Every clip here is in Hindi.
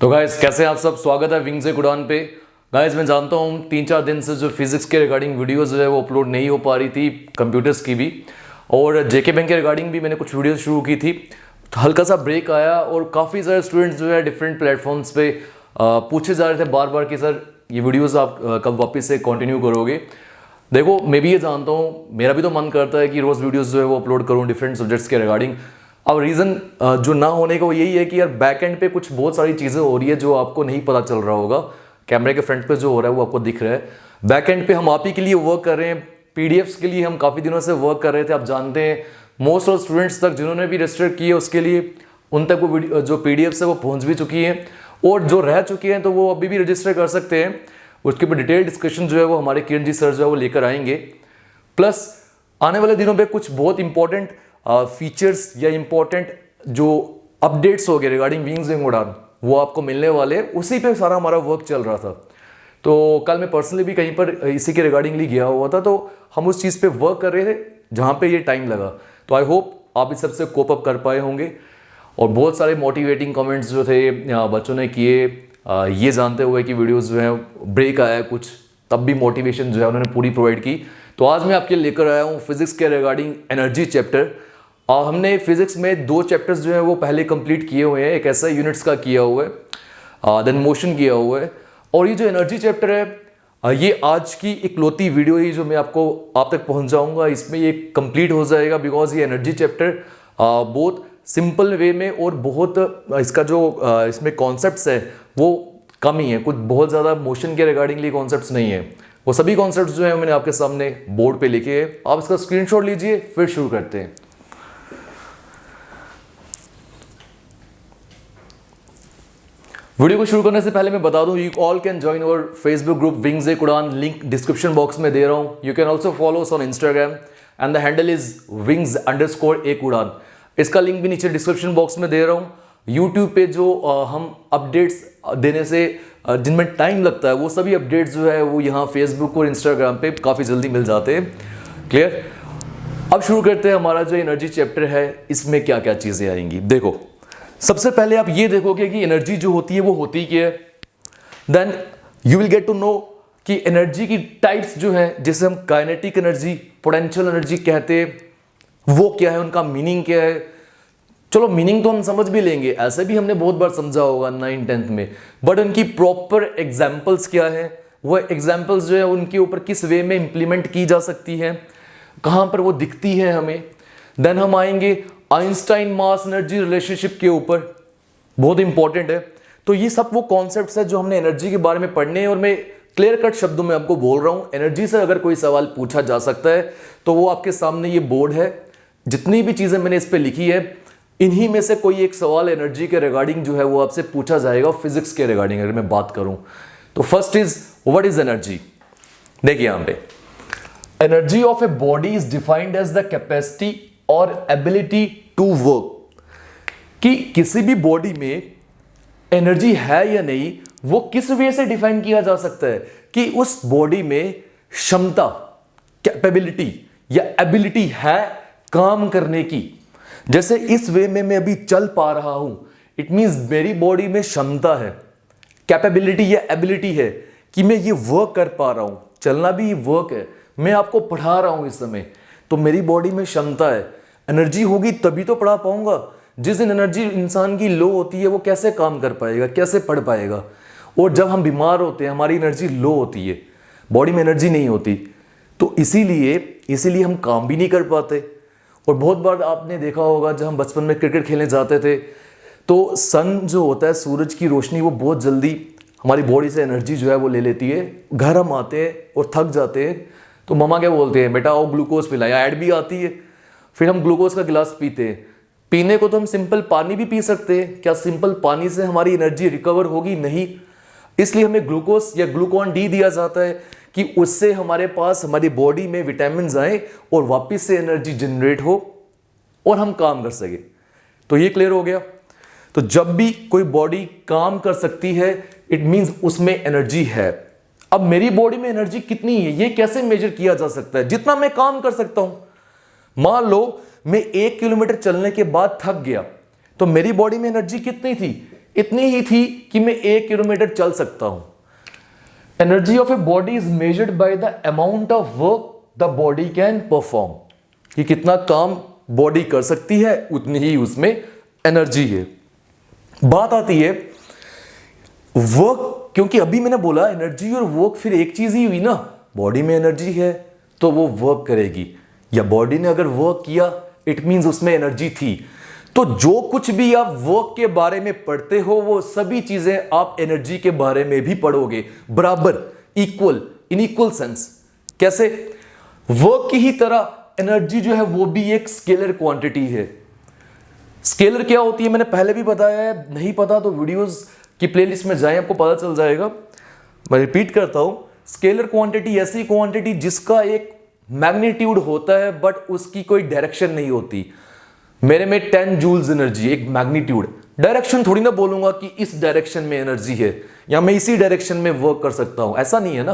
तो गाइस कैसे हैं आप सब। स्वागत है विंग्स एक उड़ान पे। गाइस मैं जानता हूँ 3-4 दिन से जो फिजिक्स के रिगार्डिंग वीडियोस जो है वो अपलोड नहीं हो पा रही थी, कंप्यूटर्स की भी, और जेके बैंक के रिगार्डिंग भी मैंने कुछ वीडियोस शुरू की थी। तो हल्का सा ब्रेक आया और काफ़ी सारे स्टूडेंट्स जो है डिफरेंट प्लेटफॉर्म्स पे पूछे जा रहे थे बार बार कि सर ये वीडियोज़ आप कब वापस से कंटिन्यू करोगे। देखो मैं भी ये जानता हूँ, मेरा भी तो मन करता है कि रोज़ वीडियोस जो है वो अपलोड करूँ डिफरेंट सब्जेक्ट्स के रिगार्डिंग। अब रीज़न जो ना होने का वो यही है कि यार बैक एंड पे कुछ बहुत सारी चीज़ें हो रही है जो आपको नहीं पता चल रहा होगा। कैमरे के फ्रंट पे जो हो रहा है वो आपको दिख रहा है। बैक एंड पे हम आप ही के लिए वर्क कर रहे हैं, पीडीएफ्स के लिए हम काफ़ी दिनों से वर्क कर रहे थे। आप जानते हैं मोस्ट ऑफ स्टूडेंट्स तक जिन्होंने भी रजिस्टर किए उसके लिए उन तक वो जो पीडीएफ्स है वो पहुँच भी चुकी हैं, और जो रह चुके हैं तो वो अभी भी रजिस्टर कर सकते हैं। उसके ऊपर डिटेल डिस्कशन जो है वो हमारे किरण जी सर जो है वो लेकर आएंगे। प्लस आने वाले दिनों पे कुछ बहुत इंपॉर्टेंट फीचर्स या इंपॉर्टेंट जो अपडेट्स हो गए रिगार्डिंग विंग्स विंग उड़ान वो आपको मिलने वाले, उसी पे सारा हमारा वर्क चल रहा था। तो कल मैं पर्सनली भी कहीं पर इसी के रिगार्डिंगली गया हुआ था, तो हम उस चीज़ पे वर्क कर रहे थे जहाँ पे ये टाइम लगा। तो आई होप आप इस सबसे कोप अप कर पाए होंगे। और बहुत सारे मोटिवेटिंग कमेंट्स जो थे बच्चों ने किए, ये जानते हुए कि वीडियोस जो है ब्रेक आया है कुछ, तब भी मोटिवेशन जो है उन्होंने पूरी प्रोवाइड की। तो आज मैं आपके लेकर आया हूँ फिजिक्स के रिगार्डिंग एनर्जी चैप्टर। हमने फिजिक्स में 2 चैप्टर्स जो हैं वो पहले कंप्लीट किए हुए हैं। एक ऐसा यूनिट्स का किया हुआ है, देन मोशन किया हुआ है, और ये जो एनर्जी चैप्टर है ये आज की इकलौती वीडियो ही जो मैं आपको आप तक पहुंचाऊंगा इसमें ये कंप्लीट हो जाएगा। बिकॉज ये एनर्जी चैप्टर बहुत सिंपल वे में और बहुत इसका जो इसमें कॉन्सेप्ट्स है वो कम ही है, कुछ बहुत ज़्यादा मोशन के रिगार्डिंगली कॉन्सेप्ट्स नहीं है। वो सभी कॉन्सेप्ट्स जो है मैंने आपके सामने बोर्ड पे लिखे हैं, आप इसका स्क्रीनशॉट लीजिए फिर शुरू करते हैं। वीडियो को शुरू करने से पहले मैं बता दूं, you all can join our Facebook group wings Ek Udaan, link description box में दे रहा हूं। You can also follow us on Instagram and the handle is wings_एक उड़ान। इसका लिंक भी नीचे डिस्क्रिप्शन बॉक्स में दे रहा हूं। यूट्यूब पे जो हम अपडेट्स देने से जिनमें टाइम लगता है वो सभी अपडेट्स जो है वो यहाँ फेसबुक और इंस्टाग्राम पे काफ़ी जल्दी मिल जाते हैं। क्लियर। अब शुरू करते हैं हमारा जो एनर्जी चैप्टर है, इसमें क्या क्या चीज़ें आएंगी। देखो सबसे पहले आप ये देखोगे कि एनर्जी जो होती है वो होती क्या है। Then you will get to know कि एनर्जी की टाइप्स जो है, जिसे हम काइनेटिक एनर्जी, पोटेंशियल एनर्जी कहते हैं, वो क्या है, उनका मीनिंग क्या है। चलो मीनिंग तो हम समझ भी लेंगे, ऐसे भी हमने बहुत बार समझा होगा 9th-10th में, बट उनकी प्रॉपर एग्जाम्पल्स क्या है, वो एग्जाम्पल्स जो है उनके ऊपर किस वे में इंप्लीमेंट की जा सकती है, कहाँ पर वो दिखती है हमें। देन हम आएंगे आइंस्टाइन मास एनर्जी रिलेशनशिप के ऊपर, बहुत इंपॉर्टेंट है। तो ये सब वो कॉन्सेप्ट्स है जो हमने एनर्जी के बारे में पढ़ने हैं, और मैं क्लियर कट शब्दों में आपको बोल रहा हूँ एनर्जी से अगर कोई सवाल पूछा जा सकता है तो वो आपके सामने ये बोर्ड है, जितनी भी चीज़ें मैंने इस पर लिखी है इन्हीं में से कोई एक सवाल एनर्जी के रिगार्डिंग जो है वो आपसे पूछा जाएगा। फिजिक्स के रिगार्डिंग अगर मैं बात करूं तो first is what is energy. देखिए यहां पे energy of a body is defined as the capacity और एबिलिटी टू वर्क। कि किसी भी बॉडी में एनर्जी है या नहीं वो किस वे से डिफाइन किया जा सकता है कि उस बॉडी में क्षमता, कैपेबिलिटी या एबिलिटी है काम करने की। जैसे इस वे में मैं अभी चल पा रहा हूं, इट मींस मेरी बॉडी में क्षमता है, कैपेबिलिटी या एबिलिटी है कि मैं ये वर्क कर पा रहा हूं। चलना भी वर्क है, मैं आपको पढ़ा रहा हूं इस समय, तो मेरी बॉडी में क्षमता है। एनर्जी होगी तभी तो पढ़ा पाऊंगा। जिस दिन एनर्जी इंसान की लो होती है वो कैसे काम कर पाएगा, कैसे पढ़ पाएगा। और जब हम बीमार होते हैं हमारी एनर्जी लो होती है, बॉडी में एनर्जी नहीं होती, तो इसीलिए हम काम भी नहीं कर पाते। और बहुत बार आपने देखा होगा जब हम बचपन में क्रिकेट खेलने जाते थे तो सन जो होता है, सूरज की रोशनी, वो बहुत जल्दी हमारी बॉडी से एनर्जी जो है वो ले लेती है। घर हम आते हैं और थक जाते हैं तो मम्मा क्या बोलते हैं, बेटा आओ ग्लूकोज पिलाया, ऐड भी आती है, फिर हम ग्लूकोज का गिलास पीते हैं। पीने को तो हम सिंपल पानी भी पी सकते हैं, क्या सिंपल पानी से हमारी एनर्जी रिकवर होगी? नहीं। इसलिए हमें ग्लूकोज या ग्लूकॉन डी दिया जाता है कि उससे हमारे पास हमारी बॉडी में विटामिन आए और वापस से एनर्जी जनरेट हो और हम काम कर सके। तो ये क्लियर हो गया। तो जब भी कोई बॉडी काम कर सकती है इट मींस उसमें एनर्जी है। अब मेरी बॉडी में एनर्जी कितनी है ये कैसे मेजर किया जा सकता है? जितना मैं काम कर सकता हूं। मान लो मैं 1 किलोमीटर चलने के बाद थक गया तो मेरी बॉडी में एनर्जी कितनी थी? इतनी ही थी कि मैं 1 किलोमीटर चल सकता हूं। Energy of a body is measured by the amount of work the body can perform, कि कितना काम बॉडी कर सकती है उतनी ही उसमें एनर्जी है। बात आती है वर्क, क्योंकि अभी मैंने बोला एनर्जी और वर्क फिर एक चीज ही हुई ना, बॉडी में एनर्जी है तो वो वर्क करेगी, या बॉडी ने अगर वर्क किया इट मींस उसमें एनर्जी थी। तो जो कुछ भी आप वर्क के बारे में पढ़ते हो वो सभी चीजें आप एनर्जी के बारे में भी पढ़ोगे, बराबर, इक्वल, इन इक्वल सेंस। कैसे? वर्क की ही तरह एनर्जी जो है वो भी एक स्केलर क्वांटिटी है। स्केलर क्या होती है मैंने पहले भी बताया है, नहीं पता तो वीडियोस की प्लेलिस्ट में जाएं, आपको पता चल जाएगा। मैं रिपीट करता हूं, स्केलर क्वांटिटी ऐसी क्वांटिटी जिसका एक मैग्नीट्यूड होता है बट उसकी कोई डायरेक्शन नहीं होती। मेरे में 10 जूल्स एनर्जी, एक मैग्नीट्यूड, डायरेक्शन थोड़ी ना बोलूंगा कि इस डायरेक्शन में एनर्जी है या मैं इसी डायरेक्शन में वर्क कर सकता हूं, ऐसा नहीं है ना।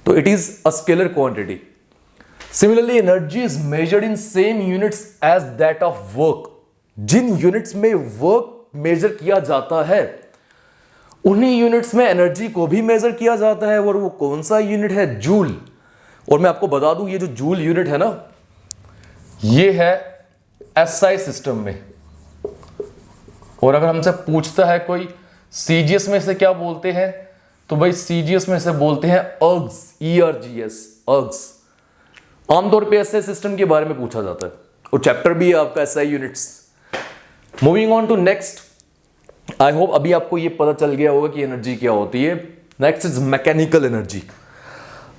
तो it is a scalar quantity. Similarly energy is measured in same units as that of work. जिन यूनिट्स में वर्क मेजर किया जाता है उन्हीं यूनिट्स में एनर्जी को भी मेजर किया जाता है, और वो कौन सा यूनिट है? जूल। और मैं आपको बता दूं ये जो जूल यूनिट है ना, ये है एसआई सिस्टम में। और अगर हमसे पूछता है कोई सीजीएस में से क्या बोलते हैं, तो भाई सीजीएस में से बोलते हैं अर्ग्स, ERGS, अर्ग्स। आमतौर पे एसआई सिस्टम के बारे में पूछा जाता है और चैप्टर भी है आपका SI units. Moving on to next, I hope अभी आपको ये पता चल गया होगा कि एनर्जी क्या होती है। Next is mechanical energy.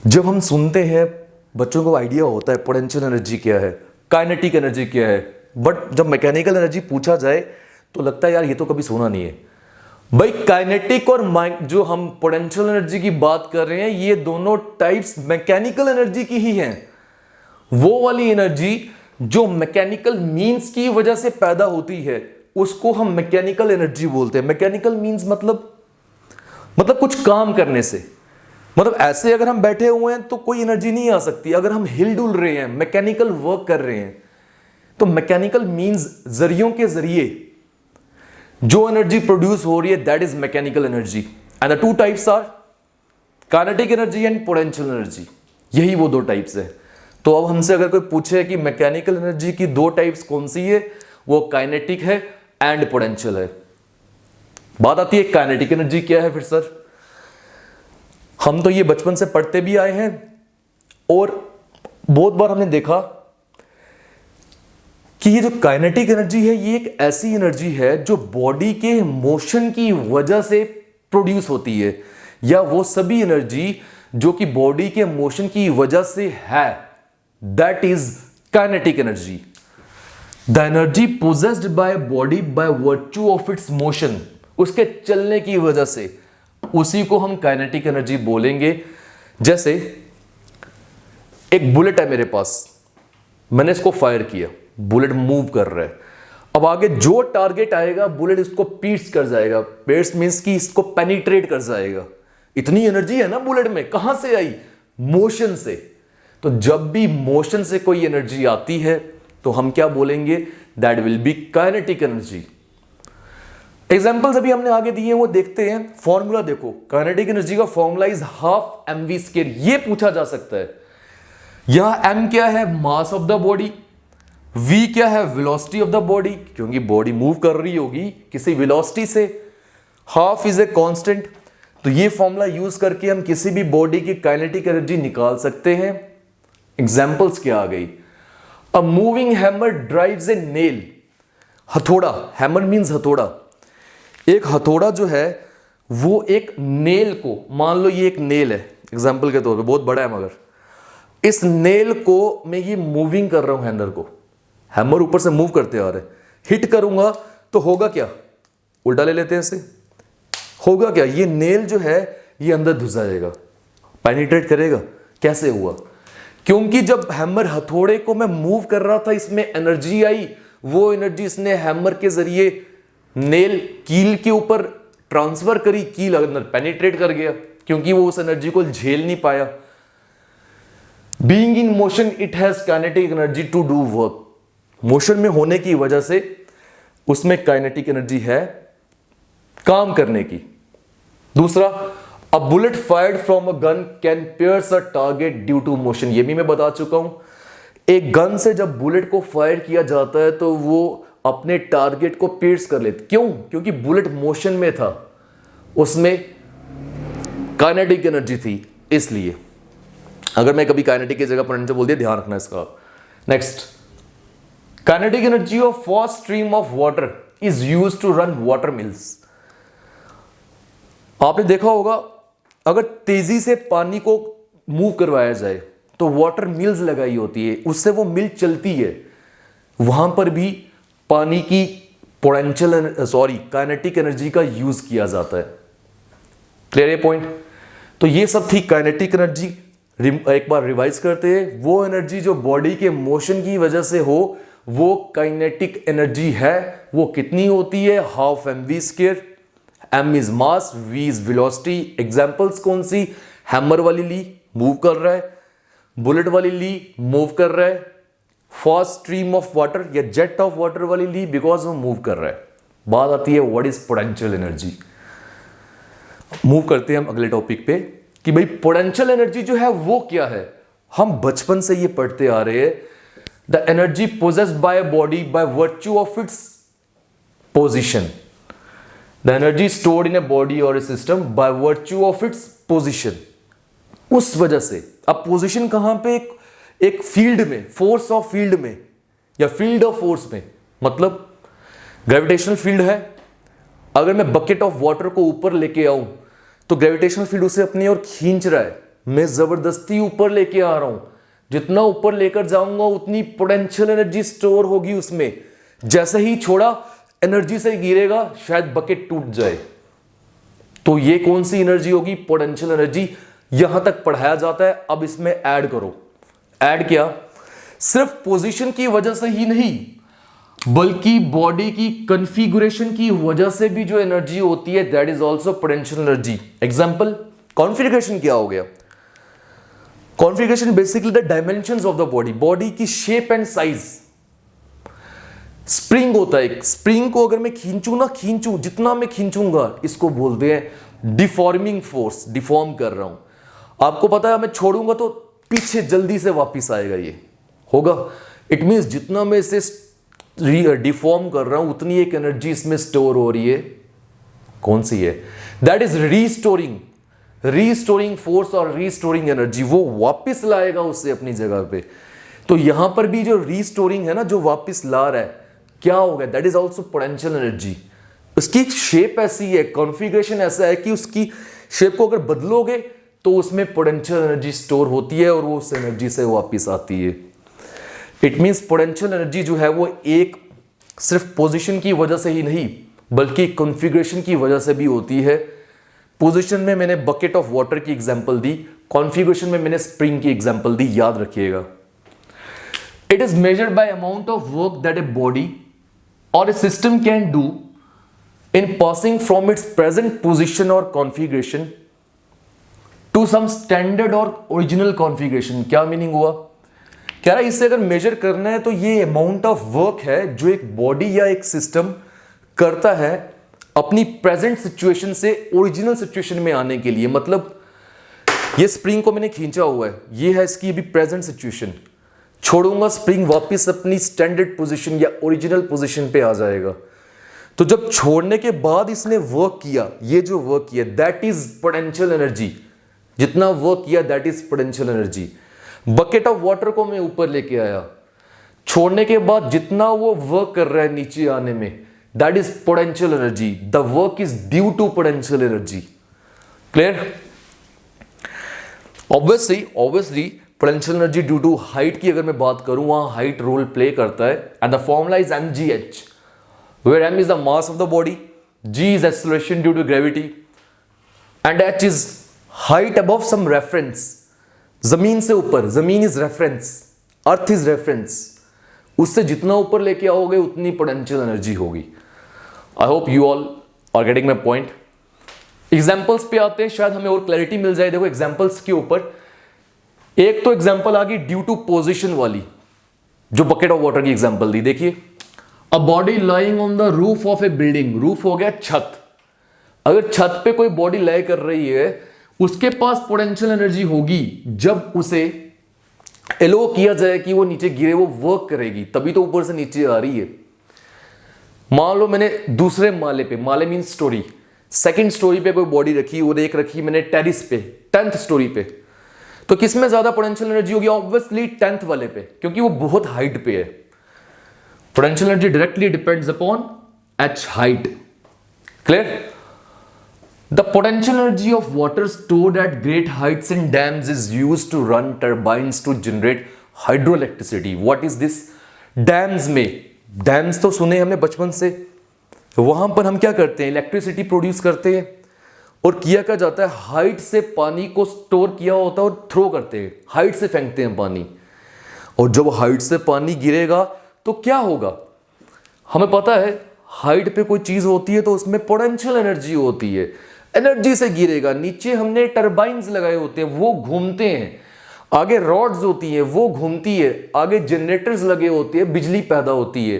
जब हम सुनते हैं बच्चों को आइडिया होता है पोटेंशियल एनर्जी क्या है, काइनेटिक एनर्जी क्या है, बट जब मैकेनिकल एनर्जी पूछा जाए तो लगता है यार ये तो कभी सुना नहीं है। भाई काइनेटिक और जो हम पोटेंशियल एनर्जी की बात कर रहे हैं ये दोनों टाइप्स मैकेनिकल एनर्जी की ही हैं। वो वाली एनर्जी जो मैकेनिकल मींस की वजह से पैदा होती है उसको हम मैकेनिकल एनर्जी बोलते हैं। मैकेनिकल मींस मतलब कुछ काम करने से, मतलब ऐसे अगर हम बैठे हुए हैं तो कोई एनर्जी नहीं आ सकती। अगर हम हिल डुल रहे हैं, मैकेनिकल वर्क कर रहे हैं, तो मैकेनिकल मींस जरियों के जरिए जो एनर्जी प्रोड्यूस हो रही है that is mechanical energy. And the two types are kinetic energy and potential energy. यही वो दो टाइप्स है। तो अब हमसे अगर कोई पूछे कि मैकेनिकल एनर्जी की दो टाइप्स कौन सी है, वो काइनेटिक है एंड पोटेंशियल है। बात आती है काइनेटिक एनर्जी क्या है फिर सर? हम तो ये बचपन से पढ़ते भी आए हैं और बहुत बार हमने देखा कि ये जो काइनेटिक एनर्जी है ये एक ऐसी एनर्जी है जो बॉडी के मोशन की वजह से प्रोड्यूस होती है, या वो सभी एनर्जी जो कि बॉडी के मोशन की वजह से है, that is kinetic energy. The energy possessed by body by virtue of it's motion, उसके चलने की वजह से, उसी को हम काइनेटिक एनर्जी बोलेंगे। जैसे एक बुलेट है मेरे पास, मैंने इसको फायर किया, बुलेट मूव कर रहा है। अब आगे जो टारगेट आएगा बुलेट इसको पीट्स कर जाएगा। पीट्स मींस कि इसको पेनिट्रेट कर जाएगा। इतनी एनर्जी है ना बुलेट में, कहां से आई? मोशन से। तो जब भी मोशन से कोई एनर्जी आती है तो हम क्या बोलेंगे? That will be kinetic energy. Examples अभी हमने आगे दिए हैं वो देखते हैं। फॉर्मूला देखो, काइनेटिक एनर्जी का फॉर्मूला इज हाफ mv²। ये पूछा जा सकता है। यहां m क्या है? Mass of the body. v क्या है? वेलोसिटी ऑफ द बॉडी, क्योंकि बॉडी मूव कर रही होगी किसी वेलोसिटी से। Half is a constant. तो ये फॉर्मूला यूज करके हम किसी भी बॉडी की काइनेटिक एनर्जी निकाल सकते हैं। एग्जाम्पल्स क्या आ गई? A moving hammer drives A nail. हथौड़ा, हैमर मीन्स हथौड़ा। एक हथौड़ा जो है वो एक नेल को, मान लो ये एक नेल है एग्जाम्पल के तौर पे, बहुत बड़ा है मगर, इस नेल को मैं ये मूविंग कर रहा हूं, हैमर को, हैमर ऊपर से मूव करते आ रहे, हिट करूंगा तो होगा क्या? उल्टा ले लेते हैं इसे, होगा क्या? ये नेल जो है ये अंदर घुस जाएगा, पेनिट्रेट करेगा। कैसे हुआ? क्योंकि जब हैमर हथौड़े को मैं मूव कर रहा था इसमें एनर्जी आई, वो एनर्जी इसने हैमर के जरिए नेल कील के ऊपर ट्रांसफर करी, कील अंदर पेनिट्रेट कर गया क्योंकि वो उस एनर्जी को झेल नहीं पाया। Being in motion it has kinetic energy to do work. Motion में होने की वजह से उसमें काइनेटिक एनर्जी है काम करने की। दूसरा, a bullet fired from a gun can pierce a target due to motion. ये भी मैं बता चुका हूं। एक गन से जब बुलेट को फायर किया जाता है तो वो अपने टारगेट को पियर्स कर लेती। क्यों? क्योंकि बुलेट मोशन में था, उसमें काइनेटिक एनर्जी थी, इसलिए। अगर मैं कभी काइनेटिक की जगह पोटेंशियल बोल दिया, ध्यान रखना इसका। Next, kinetic energy of fast stream of water is used to run water mills. आपने देखा होगा, अगर तेजी से पानी को मूव करवाया जाए तो वाटर मिल्स लगाई होती है, उससे वो मिल चलती है। वहां पर भी पानी की काइनेटिक एनर्जी का यूज किया जाता है। क्लियर है पॉइंट? तो ये सब थी काइनेटिक एनर्जी। एक बार रिवाइज करते हैं। वो एनर्जी जो बॉडी के मोशन की वजह से हो, वो काइनेटिक एनर्जी है। वो कितनी होती है? Half mv²। m is mass, v is velocity. Examples कौन सी? हैमर वाली ली मूव कर रहा है, बुलेट वाली ली मूव कर रहा है, फास्ट स्ट्रीम ऑफ वाटर या जेट ऑफ वाटर वाली ली बिकॉज वो मूव कर रहा है। बात आती है what is potential energy. Move करते हैं हम अगले टॉपिक पे कि भाई पोटेंशियल एनर्जी जो है वो क्या है। हम बचपन से ये पढ़ते आ रहे हैं, the energy possessed by a body by virtue of its position. The energy stored in a body or a system by virtue of its position. उस वजह से, अब पोजिशन कहां पे? एक फील्ड में, फोर्स ऑफ फील्ड में या फील्ड ऑफ फोर्स में। मतलब ग्रेविटेशनल फील्ड है, अगर मैं बकेट ऑफ वाटर को ऊपर लेके आऊं तो ग्रेविटेशनल फील्ड उसे अपनी ओर खींच रहा है। मैं जबरदस्ती ऊपर लेके आ रहा हूं, जितना ऊपर लेकर जाऊंगा उतनी पोटेंशियल एनर्जी स्टोर होगी उसमें। जैसे ही छोड़ा, एनर्जी से गिरेगा, शायद बकेट टूट जाए। तो ये कौन सी एनर्जी होगी? Potential energy. यहां तक पढ़ाया जाता है। अब इसमें ऐड करो। ऐड क्या? सिर्फ पोजीशन की वजह से ही नहीं, बल्कि बॉडी की कॉन्फ़िगरेशन की वजह से भी जो एनर्जी होती है, that is also potential energy. Example, configuration क्या हो गया? Configuration basically the dimensions of the body, body की शेप एंड साइज। स्प्रिंग होता है, स्प्रिंग को अगर मैं खींचूं, जितना मैं खींचूंगा, इसको बोलते हैं डिफॉर्मिंग फोर्स। डिफॉर्म कर रहा हूं। आपको पता है, मैं छोड़ूंगा तो पीछे जल्दी से वापस आएगा, ये होगा। इट मींस जितना मैं इसे डिफॉर्म कर रहा हूं, उतनी एक एनर्जी इसमें स्टोर हो रही है। कौन सी है? दैट इज रीस्टोरिंग फोर्स और रीस्टोरिंग एनर्जी। वो वापस लाएगा उसे अपनी जगह पे। तो यहां पर भी जो रीस्टोरिंग है ना, जो वापस ला रहा है, क्या हो गया? That is also potential energy. उसकी शेप ऐसी है, कॉन्फ़िगरेशन ऐसा है कि उसकी शेप को अगर बदलोगे तो उसमें पोटेंशियल एनर्जी स्टोर होती है और वो उस एनर्जी से वापस आती है। इट मींस पोटेंशियल एनर्जी जो है वो एक सिर्फ पोजीशन की वजह से ही नहीं, बल्कि कॉन्फ़िगरेशन की वजह से भी होती है। पोजीशन में मैंने बकेट ऑफ वाटर की एग्जांपल दी, कॉन्फ़िगरेशन में मैंने स्प्रिंग की एग्जांपल दी, याद रखिएगा। It is measured by amount of work that a body or a system can do in passing from its present position or configuration to some standard or original configuration. क्या मीनिंग हुआ? कह रहा है इससे अगर मेजर करना है तो ये अमाउंट ऑफ वर्क है जो एक बॉडी या एक सिस्टम करता है अपनी प्रेजेंट सिचुएशन से ओरिजिनल सिचुएशन में आने के लिए। मतलब ये स्प्रिंग को मैंने खींचा हुआ है, ये है इसकी अभी प्रेजेंट सिचुएशन। छोड़ूंगा, स्प्रिंग वापस अपनी स्टैंडर्ड पोजीशन या ओरिजिनल पोजीशन पे आ जाएगा। तो जब छोड़ने के बाद इसने वर्क किया, ये जो वर्क किया, दैट इज पोटेंशियल एनर्जी। जितना वर्क किया, that is potential energy. Bucket of water को मैं ऊपर लेके आया, छोड़ने के बाद जितना वो वर्क कर रहा है नीचे आने में, that is potential energy. The work is due to potential energy. Clear? Obviously potential energy due to height की अगर मैं बात करूं, वहां हाइट रोल प्ले करता है। And the formula is mgh, where m is the mass of the body, g is acceleration due to gravity, and h is height above some reference. जमीन से ऊपर, जमीन is reference, earth is reference. उससे जितना ऊपर लेके आओगे उतनी पोटेंशियल एनर्जी होगी। I hope you all are getting my point. Examples पे आते हैं, शायद हमें और क्लैरिटी मिल जाए। देखो एग्जाम्पल्स के ऊपर एक तो एग्जाम्पल आ गई ड्यू टू पोजिशन वाली, जो बकेट ऑफ वाटर की एग्जाम्पल दी। देखिए, a body lying on the roof of A building. Roof हो गया छत, अगर छत पे कोई बॉडी लय कर रही है, उसके पास पोटेंशियल एनर्जी होगी जब उसे एलो किया जाए कि वो नीचे गिरे, वो वर्क करेगी, तभी तो ऊपर से नीचे आ रही है। मान लो मैंने दूसरे माले पे, माले मीन स्टोरी, सेकंड स्टोरी पे कोई बॉडी रखी और एक रखी मैंने टेरिस पे 10th स्टोरी पे, तो किसमें ज्यादा पोटेंशियल एनर्जी होगी? ऑब्वियसली 10th वाले पे, क्योंकि वो बहुत हाइट पे है। Potential energy directly depends upon H height. Clear? The potential energy of water stored at great heights in dams is used to run turbines to generate hydroelectricity. What is this? Dams में, dams तो सुने हमने बचपन से, वहां पर हम क्या करते हैं? इलेक्ट्रिसिटी प्रोड्यूस करते हैं। और किया क्या जाता है? हाइट से पानी को स्टोर किया होता है और थ्रो करते हैं, हाइट से फेंकते हैं पानी। और जब हाइट से पानी गिरेगा तो क्या होगा? हमें पता है हाइट पे कोई चीज होती है तो उसमें पोटेंशियल एनर्जी होती है, एनर्जी से गिरेगा। नीचे हमने टरबाइन्स लगाए होते हैं, वो घूमते हैं। आगे रॉड्स होती हैं, वो घूमती है। आगे जनरेटर्स लगे होते हैं, बिजली पैदा होती है।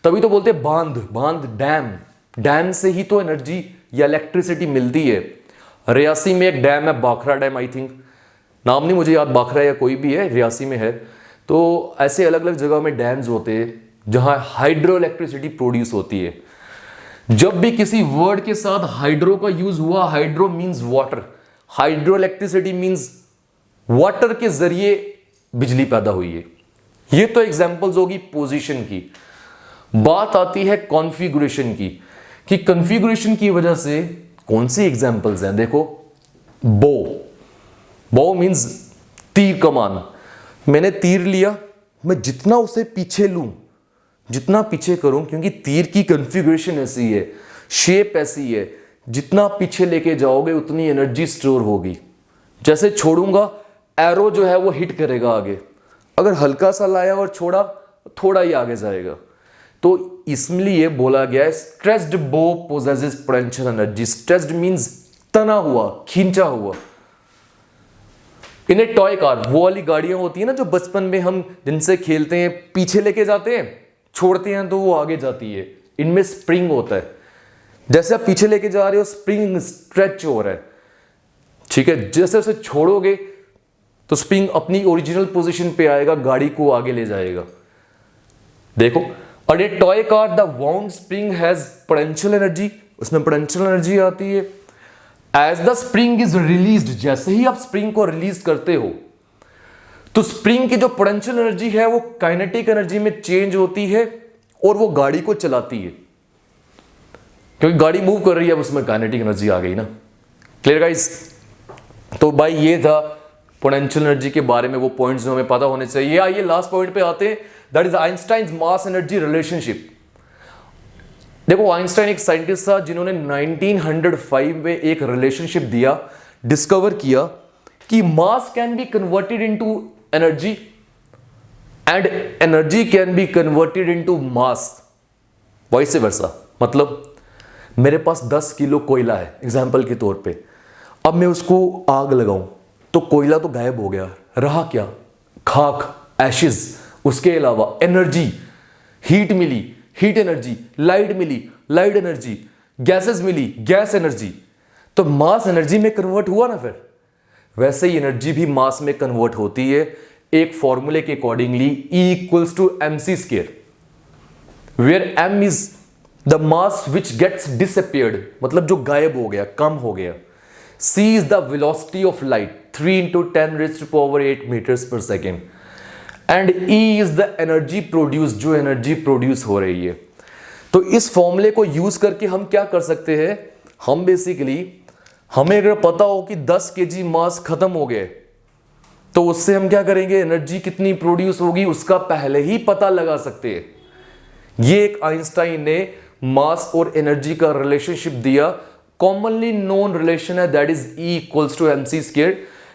तभी तो बोलते हैं बांध, बांध, डैम। डैम से ही तो एनर्जी या इलेक्ट्रिसिटी मिलती है। रियासी में एक डैम है, बाखरा डैम, आई थिंक, नाम नहीं मुझे याद, बाखरा या कोई भी है, रियासी में है। तो ऐसे अलग अलग जगह में डैम्स होते हैं जहां हाइड्रो इलेक्ट्रिसिटी प्रोड्यूस होती है। जब भी किसी वर्ड के साथ हाइड्रो का यूज हुआ, hydro means water, hydro electricity means water के जरिए बिजली पैदा हुई है। ये तो एग्जांपल्स होगी पोजीशन की। बात आती है कॉन्फ़िगरेशन की, कि कॉन्फ़िगरेशन की वजह से कौन सी एग्जांपल्स हैं? देखो, बो, बो मींस तीर कमान। मैंने तीर लिया, मैं जितना उसे पीछे लूं, जितना पीछे करूं, क्योंकि तीर की कॉन्फ़िगरेशन ऐसी है, शेप ऐसी है, जितना पीछे लेके जाओगे उतनी एनर्जी स्टोर होगी। जैसे छोड़ूंगा, एरो जो है वो हिट करेगा आगे। अगर हल्का सा लाया और छोड़ा, थोड़ा ही आगे जाएगा। तो इसलिए बोला गया है स्ट्रेस्ड बो possesses potential energy. Stressed means तना हुआ, खींचा हुआ। इन ए टॉय कार, वो वाली गाड़ियां होती है ना जो बचपन में हम जिनसे खेलते हैं, पीछे लेके जाते हैं, छोड़ते हैं तो वो आगे जाती है। इनमें स्प्रिंग होता है। जैसे आप पीछे लेके जा रहे हो, स्प्रिंग स्ट्रेच हो रहा है, ठीक है। जैसे उसे छोड़ोगे तो स्प्रिंग अपनी ओरिजिनल पोजीशन पे आएगा, गाड़ी को आगे ले जाएगा। देखो, और ये toy car, the wound spring has potential energy, उसमें पोटेंशियल एनर्जी आती है। As the spring is released, जैसे ही आप स्प्रिंग को रिलीज करते हो तो स्प्रिंग की जो पोटेंशियल एनर्जी है वो काइनेटिक एनर्जी में चेंज होती है और वो गाड़ी को चलाती है। क्योंकि गाड़ी मूव कर रही है, अब उसमें काइनेटिक एनर्जी आ गई ना। Clear guys? तो भाई ये था पोटेंशियल एनर्जी के बारे में वो पॉइंट्स जो हमें पता होने चाहिए। आइए लास्ट पॉइंट पे आते हैं, that is Einstein's mass energy relationship. देखो, आइंस्टाइन एक साइंटिस्ट था जिन्होंने 1905 में एक रिलेशनशिप दिया, डिस्कवर किया कि मास can be converted into energy and energy can be converted into mass, vice versa. मतलब मेरे पास 10 किलो कोयला है एग्जाम्पल के तौर पे, अब मैं उसको आग लगाऊं तो कोयला तो गायब हो गया, रहा क्या? खाक, एशेज। उसके अलावा एनर्जी, हीट मिली, हीट एनर्जी, लाइट मिली, लाइट एनर्जी, गैसेस मिली, गैस एनर्जी। तो मास एनर्जी में कन्वर्ट हुआ ना। फिर वैसे ही एनर्जी भी मास में कन्वर्ट होती है, एक फॉर्मूले के accordingly, E equals to mc², where m is the mass which gets disappeared, मतलब जो गायब हो गया, कम हो गया। c is the velocity of light, 3 × 10⁸ metres per second, and E is the energy produce, जो एनर्जी प्रोड्यूस हो रही है। तो इस फॉर्मूले को यूज करके हम क्या कर सकते हैं? हम बेसिकली, हमें अगर पता हो कि 10 kg मास खत्म हो गए तो उससे हम क्या करेंगे? एनर्जी कितनी प्रोड्यूस होगी उसका पहले ही पता लगा सकते हैं। ये एक आइंस्टाइन ने मास और एनर्जी का रिलेशनशिप दिया, कॉमनली नोन रिलेशन है, that is E equals to mc²।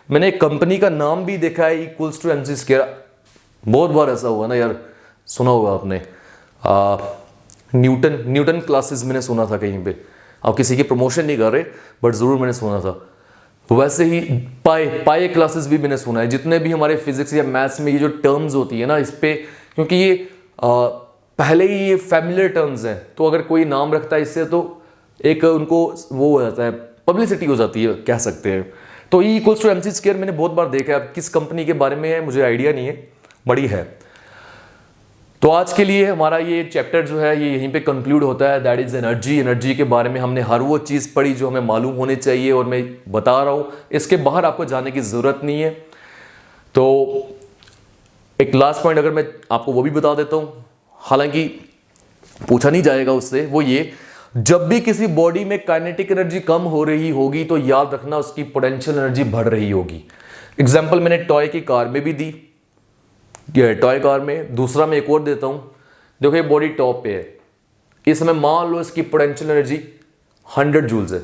मैंने एक कंपनी का नाम भी देखा है, E इक्वल्स टू mc²। बहुत बार ऐसा हुआ ना यार, सुना होगा आपने, न्यूटन क्लासेस मैंने सुना था कहीं पे। आप किसी की प्रमोशन नहीं कर रहे, बट जरूर मैंने सुना था। वैसे ही पाई क्लासेस भी मैंने सुना है। जितने भी हमारे फिजिक्स या मैथ्स में ये जो टर्म्स होती है ना, इस पे, क्योंकि ये पहले ही ये फैमिलियर टर्म्स हैं, तो अगर कोई नाम रखता है इससे तो एक उनको वो हो जाता है, पब्लिसिटी हो जाती है कह सकते हैं। तो E equals to M C square मैंने बहुत बार देखा है, अब किस कंपनी के बारे में है मुझे आइडिया नहीं है, बड़ी है। तो आज के लिए हमारा ये चैप्टर जो है ये यहीं पे कंक्लूड होता है, दैट इज एनर्जी। एनर्जी के बारे में हमने हर वो चीज़ पढ़ी जो हमें मालूम होनी चाहिए, और मैं बता रहा हूँ इसके बाहर आपको जाने की ज़रूरत नहीं है। तो एक लास्ट पॉइंट अगर मैं आपको वो भी बता देता हूँ, हालांकि पूछा नहीं जाएगा उससे, वो ये, जब भी किसी बॉडी में काइनेटिक एनर्जी कम हो रही होगी तो याद रखना उसकी पोटेंशियल एनर्जी बढ़ रही होगी। एग्जाम्पल मैंने टॉय की कार में भी दी, टॉय कार में, दूसरा मैं एक और देता हूं। देखो ये बॉडी टॉप पे है, इस समय मान लो इसकी पोटेंशियल एनर्जी 100 जूल्स है।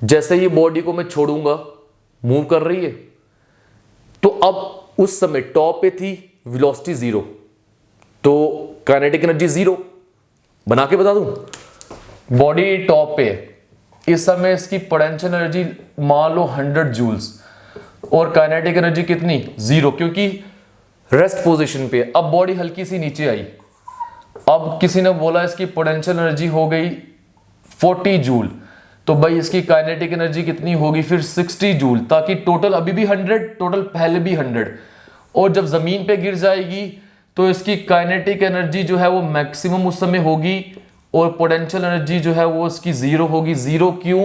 जैसे ही बॉडी को मैं छोड़ूंगा मूव कर रही है, तो अब उस समय टॉप पे थी, वेलोसिटी 0, तो काइनेटिक एनर्जी 0। बना के बता दूं, बॉडी टॉप पे है, इस समय इसकी पोटेंशियल एनर्जी मान लो 100 जूल्स, और काइनेटिक एनर्जी कितनी 0, क्योंकि रेस्ट पोजीशन पे। अब बॉडी हल्की सी नीचे आई, अब किसी ने बोला इसकी पोटेंशियल एनर्जी हो गई 40 जूल, तो भाई इसकी काइनेटिक एनर्जी कितनी होगी फिर 60 जूल, ताकि टोटल अभी भी 100, टोटल पहले भी 100, और जब जमीन पे गिर जाएगी तो इसकी काइनेटिक एनर्जी जो है वो मैक्सिमम उस समय होगी, और पोटेंशियल एनर्जी जो है वो इसकी 0 होगी। 0 क्यों?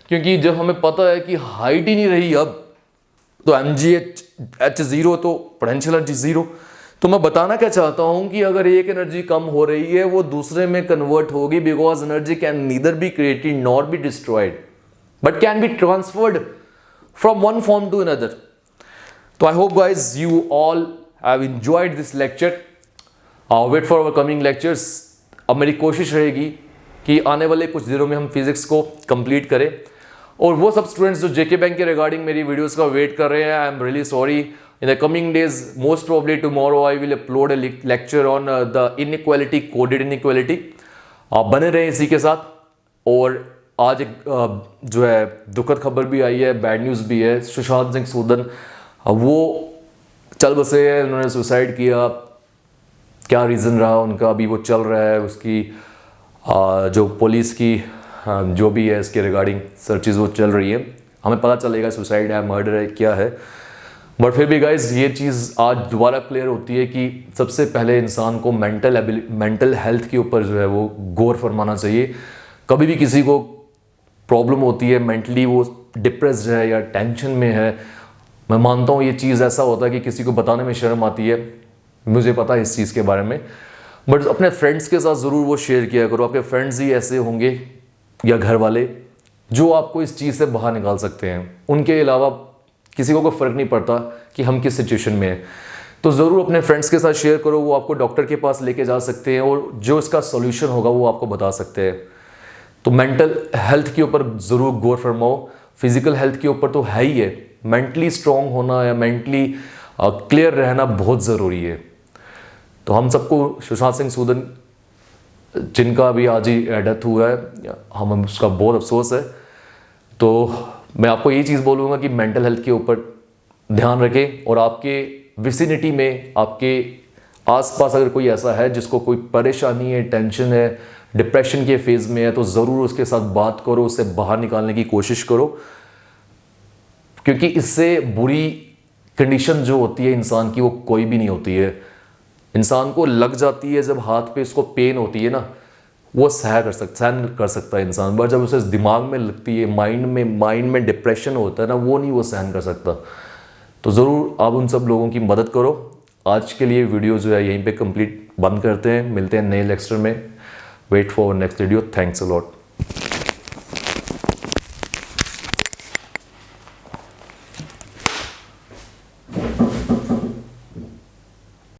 क्योंकि जब हमें पता है कि हाइट ही नहीं रही अब, तो mgh 0, तो पोटेंशियल एनर्जी 0। तो मैं बताना क्या चाहता हूं कि अगर एक एनर्जी कम हो रही है वो दूसरे में कन्वर्ट होगी, because energy can neither be created nor be destroyed but can be transferred from one form to another. तो I hope guys you all have enjoyed this lecture, wait for our coming lectures. अब मेरी कोशिश रहेगी कि आने वाले कुछ दिनों में हम फिजिक्स को कंप्लीट करें, और वो सब स्टूडेंट्स जो जेके बैंक के रिगार्डिंग मेरी वीडियोस का वेट कर रहे हैं, I am really sorry. In the coming days, most probably tomorrow, I will upload a lecture on the inequality, coded inequality. आप बने रहे इसी के साथ। और आज एक जो है दुखद खबर भी आई है, बैड न्यूज़ भी है। सुशांत सिंह सूदन वो चल बसे हैं, उन्होंने सुसाइड किया। क्या रीज़न रहा उनका अभी वो चल रहा है, उसकी जो पुलिस की जो भी है इसके रिगार्डिंग सर्चेज वो चल रही है, हमें पता चलेगा सुसाइड है, मर्डर है, क्या है। बट फिर भी गाइज ये चीज़ आज दोबारा क्लियर होती है कि सबसे पहले इंसान को मेंटल हेल्थ के ऊपर जो है वो गौर फरमाना चाहिए। कभी भी किसी को प्रॉब्लम होती है, मेंटली वो डिप्रेस्ड है या टेंशन में है, मैं मानता हूँ ये चीज़ ऐसा होता है कि किसी को बताने में शर्म आती है, मुझे पता है इस चीज़ के बारे में। बट अपने फ्रेंड्स के साथ ज़रूर वो शेयर किया करो। आपके फ्रेंड्स ही ऐसे होंगे या घर वाले जो आपको इस चीज़ से बाहर निकाल सकते हैं, उनके अलावा किसी को कोई फ़र्क नहीं पड़ता कि हम किस सिचुएशन में हैं। तो ज़रूर अपने फ्रेंड्स के साथ शेयर करो, वो आपको डॉक्टर के पास लेके जा सकते हैं, और जो इसका सॉल्यूशन होगा वो आपको बता सकते हैं। तो मेंटल हेल्थ के ऊपर ज़रूर गौर फरमाओ। फिजिकल हेल्थ के ऊपर तो है ही है, मेंटली स्ट्रॉन्ग होना या मेंटली क्लियर रहना बहुत ज़रूरी है। तो हम सबको, सुशांत सिंह सूदन जिनका भी आज ही डेथ हुआ है, हम उसका बहुत अफसोस है। तो मैं आपको ये चीज़ बोलूँगा कि मेंटल हेल्थ के ऊपर ध्यान रखें, और आपके विसिनिटी में, आपके आसपास अगर कोई ऐसा है जिसको कोई परेशानी है, टेंशन है, डिप्रेशन के फेज़ में है, तो ज़रूर उसके साथ बात करो, उससे बाहर निकालने की कोशिश करो, क्योंकि इससे बुरी कंडीशन जो होती है इंसान की वो कोई भी नहीं होती है। इंसान को लग जाती है जब हाथ पे इसको पेन होती है ना, वो सहन कर सकता है इंसान, बट जब उसे दिमाग में लगती है, माइंड में डिप्रेशन होता है ना, वो नहीं वो सहन कर सकता। तो ज़रूर आप उन सब लोगों की मदद करो। आज के लिए वीडियो जो है यहीं पे कंप्लीट बंद करते हैं, मिलते हैं नए लेक्चर में। Wait for next video. Thanks a lot.